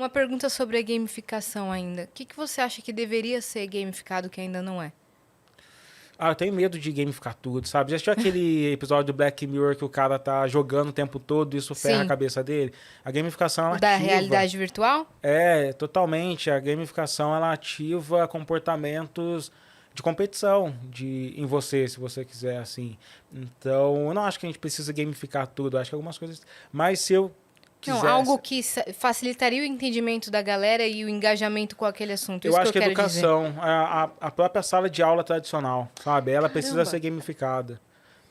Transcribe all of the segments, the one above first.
Uma pergunta sobre a gamificação ainda. O que você acha que deveria ser gamificado que ainda não é? Eu tenho medo de gamificar tudo, sabe? Já assistiu aquele episódio do Black Mirror que o cara tá jogando o tempo todo e isso ferra a Sim. cabeça dele? A gamificação, ela O da ativa. realidade virtual? Totalmente. A gamificação, ela ativa comportamentos de competição em você, se você quiser, assim. Então, eu não acho que a gente precisa gamificar tudo. Eu acho que algumas coisas... Mas se eu Não, quisesse... algo que facilitaria o entendimento da galera e o engajamento com aquele assunto. Eu Isso acho que que eu a quero dizer. educação, a própria sala de aula tradicional, sabe? Ela precisa Caramba. ser gamificada.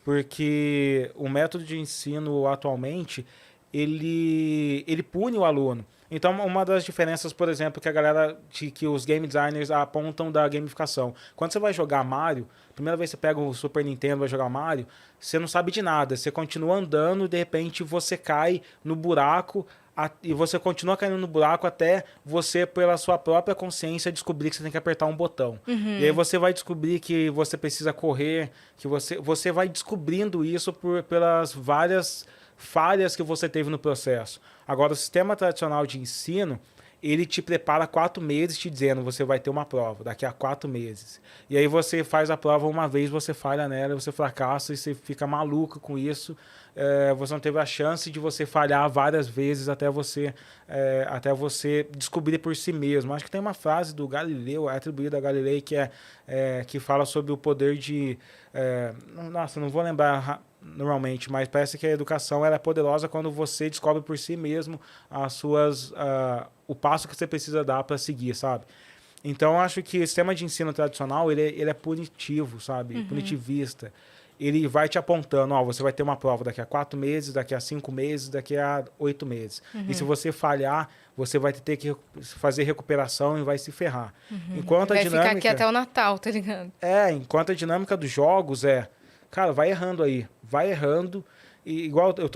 Porque o método de ensino atualmente, ele pune o aluno. Então, uma das diferenças, por exemplo, que os game designers apontam da gamificação. Quando você vai jogar Mario, primeira vez que você pega o Super Nintendo e vai jogar Mario, você não sabe de nada. Você continua andando e, de repente, você cai no buraco e você continua caindo no buraco até você, pela sua própria consciência, descobrir que você tem que apertar um botão. E aí você vai descobrir que você precisa correr, que você vai descobrindo isso pelas várias falhas que você teve no processo. Agora, o sistema tradicional de ensino, ele te prepara 4 meses te dizendo, você vai ter uma prova daqui a 4 meses. E aí você faz a prova uma vez, você falha nela, você fracassa e você fica maluco com isso. Você não teve a chance de você falhar várias vezes até você descobrir por si mesmo. Acho que tem uma frase do Galileu, atribuída a Galileu, que fala sobre o poder de... nossa, não vou lembrar normalmente, mas parece que a educação ela é poderosa quando você descobre por si mesmo o passo que você precisa dar para seguir, sabe? Então, acho que o sistema de ensino tradicional, ele é punitivo, sabe? Punitivista. Ele vai te apontando, você vai ter uma prova daqui a 4 meses, daqui a 5 meses, daqui a 8 meses. E se você falhar, você vai ter que fazer recuperação e vai se ferrar. Enquanto Vai a dinâmica... ficar aqui até o Natal, tá ligado? Enquanto a dinâmica dos jogos cara, vai errando aí. Vai errando. E igual eu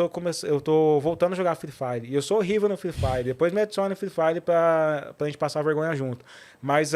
tô voltando a jogar Free Fire. E eu sou horrível no Free Fire. Depois me adiciona no Free Fire pra gente passar vergonha junto. Mas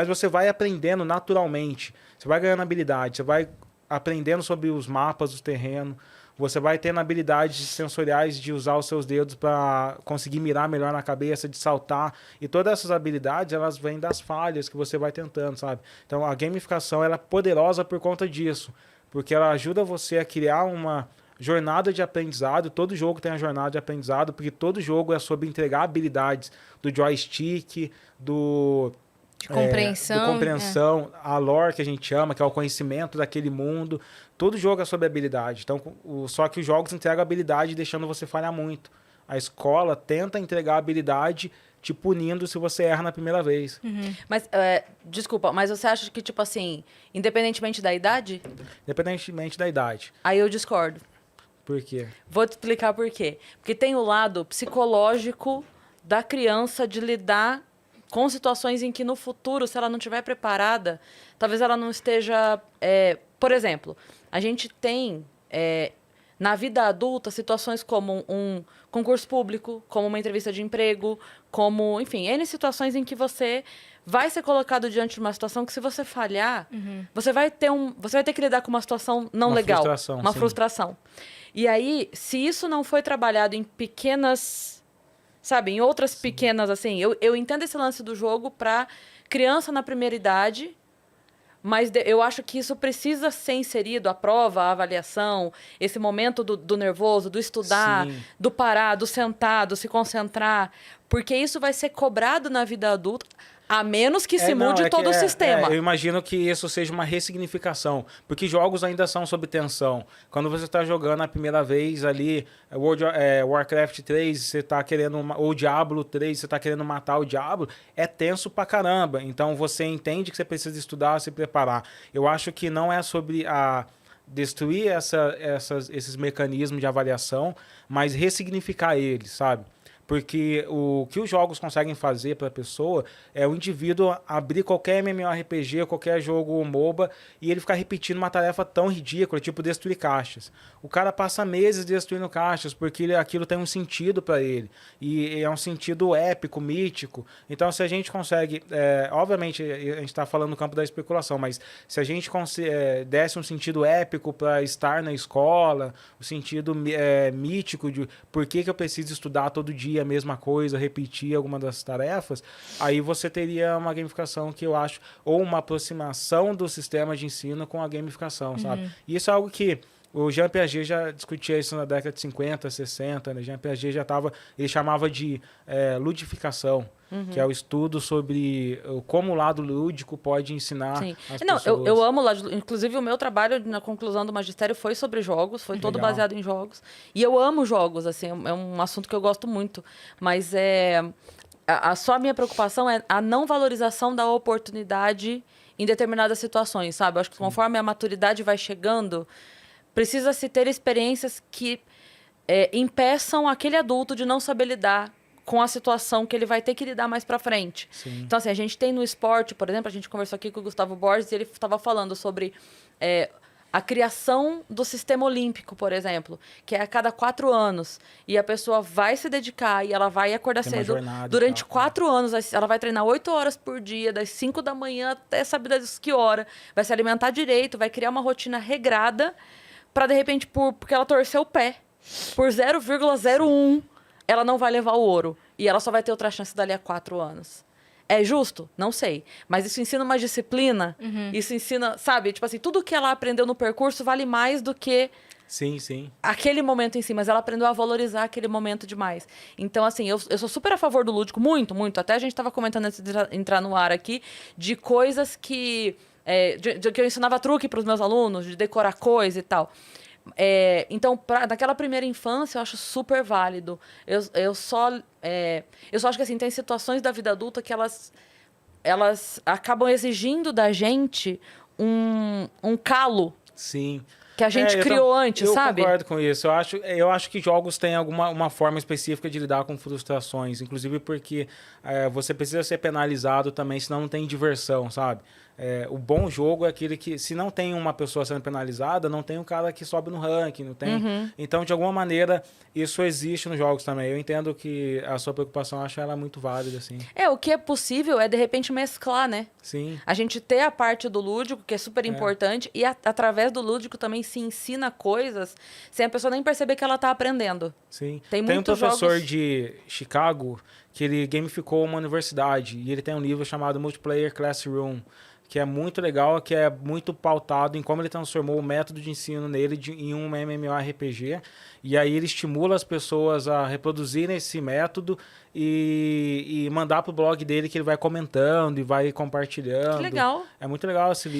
você vai aprendendo naturalmente. Você vai ganhando habilidade. Você vai aprendendo sobre os mapas, os terrenos. Você vai tendo habilidades sensoriais de usar os seus dedos para conseguir mirar melhor na cabeça, de saltar. E todas essas habilidades, elas vêm das falhas que você vai tentando, sabe? Então, a gamificação ela é poderosa por conta disso. Porque ela ajuda você a criar uma jornada de aprendizado. Todo jogo tem a jornada de aprendizado, porque todo jogo é sobre entregar habilidades do joystick, de compreensão. A lore que a gente chama, que é o conhecimento daquele mundo. Todo jogo é sobre habilidade. Então, só que os jogos entregam habilidade deixando você falhar muito. A escola tenta entregar habilidade te punindo se você erra na primeira vez. Mas, desculpa, mas você acha que, tipo assim, independentemente da idade? Independentemente da idade. Aí eu discordo. Por quê? Vou te explicar por quê. Porque tem o lado psicológico da criança de lidar com situações em que no futuro, se ela não estiver preparada, talvez ela não esteja... por exemplo, a gente tem... na vida adulta, situações como um concurso público, como uma entrevista de emprego, como, enfim, N situações em que você vai ser colocado diante de uma situação que, se você falhar, você vai ter que lidar com uma situação não legal. Uma frustração. E aí, se isso não foi trabalhado em pequenas, sabe, em outras pequenas, assim, eu entendo esse lance do jogo para criança na primeira idade. Mas eu acho que isso precisa ser inserido, a prova, a avaliação, esse momento do nervoso, do estudar, do parar, do sentar, do se concentrar. Porque isso vai ser cobrado na vida adulta, a menos que se mude todo o sistema. Eu imagino que isso seja uma ressignificação, porque jogos ainda são sob tensão. Quando você está jogando a primeira vez ali, Warcraft 3, você está querendo, ou Diablo 3, você está querendo matar o Diablo, é tenso pra caramba. Então você entende que você precisa estudar, se preparar. Eu acho que não é sobre destruir esses mecanismos de avaliação, mas ressignificar eles, sabe? Porque o que os jogos conseguem fazer para a pessoa é o indivíduo abrir qualquer MMORPG, qualquer jogo MOBA, e ele ficar repetindo uma tarefa tão ridícula, tipo destruir caixas. O cara passa meses destruindo caixas, porque aquilo tem um sentido para ele. E é um sentido épico, mítico. Então, se a gente consegue... obviamente, a gente está falando no campo da especulação, mas se a gente desse um sentido épico para estar na escola, o sentido mítico de por que eu preciso estudar todo dia, a mesma coisa, repetir alguma das tarefas, aí você teria uma gamificação que eu acho, ou uma aproximação do sistema de ensino com a gamificação, sabe? E isso é algo que o Jean Piaget já discutia isso na década de 50, 60, né? Jean Piaget já estava, ele chamava de ludificação, que é o estudo sobre como o lado lúdico pode ensinar Sim. as Não, pessoas. eu amo lá. Inclusive, o meu trabalho na conclusão do magistério foi sobre jogos, foi todo Legal. baseado em jogos. E eu amo jogos, assim, é um assunto que eu gosto muito. Mas só a minha preocupação é a não valorização da oportunidade em determinadas situações, sabe? Eu acho que conforme a maturidade vai chegando, precisa-se ter experiências que impeçam aquele adulto de não saber lidar com a situação que ele vai ter que lidar mais pra frente. Sim. Então, assim, a gente tem no esporte, por exemplo, a gente conversou aqui com o Gustavo Borges e ele estava falando sobre a criação do sistema olímpico, por exemplo, que é a cada 4 anos. E a pessoa vai se dedicar e ela vai acordar Tem uma cedo. jornada e Durante tal, 4 anos, ela vai treinar 8 horas por dia, das 5 da manhã até sabe das que hora. Vai se alimentar direito, vai criar uma rotina regrada para de repente, porque ela torceu o pé, por 0,01, ela não vai levar o ouro. E ela só vai ter outra chance dali a 4 anos. É justo? Não sei. Mas isso ensina uma disciplina. Isso ensina, sabe? Tipo assim, tudo que ela aprendeu no percurso vale mais do que Sim, sim. aquele momento em si. Mas ela aprendeu a valorizar aquele momento demais. Então, assim, eu sou super a favor do lúdico. Muito, muito. Até a gente estava comentando antes de entrar no ar aqui, de coisas que... que eu ensinava truque para os meus alunos, de decorar coisa e tal. Então, naquela primeira infância, eu acho super válido. Eu só acho que assim, tem situações da vida adulta que elas acabam exigindo da gente um calo Sim. que a gente criou antes, eu sabe? Eu concordo com isso. Eu acho que jogos têm uma forma específica de lidar com frustrações. Inclusive porque você precisa ser penalizado também, senão não tem diversão, sabe? O bom jogo é aquele que, se não tem uma pessoa sendo penalizada, não tem um cara que sobe no ranking, não tem. Então, de alguma maneira, isso existe nos jogos também. Eu entendo que a sua preocupação, eu acho ela muito válida, assim. O que é possível é, de repente, mesclar, né? Sim. A gente ter a parte do lúdico, que é super importante, e através do lúdico também se ensina coisas sem a pessoa nem perceber que ela tá aprendendo. Sim. Tem um muitos professor jogos... de Chicago que ele gamificou uma universidade e ele tem um livro chamado Multiplayer Classroom, que é muito legal, que é muito pautado em como ele transformou o método de ensino nele em um MMORPG. E aí ele estimula as pessoas a reproduzirem esse método e mandar pro blog dele, que ele vai comentando e vai compartilhando. Que legal. É muito legal esse livro.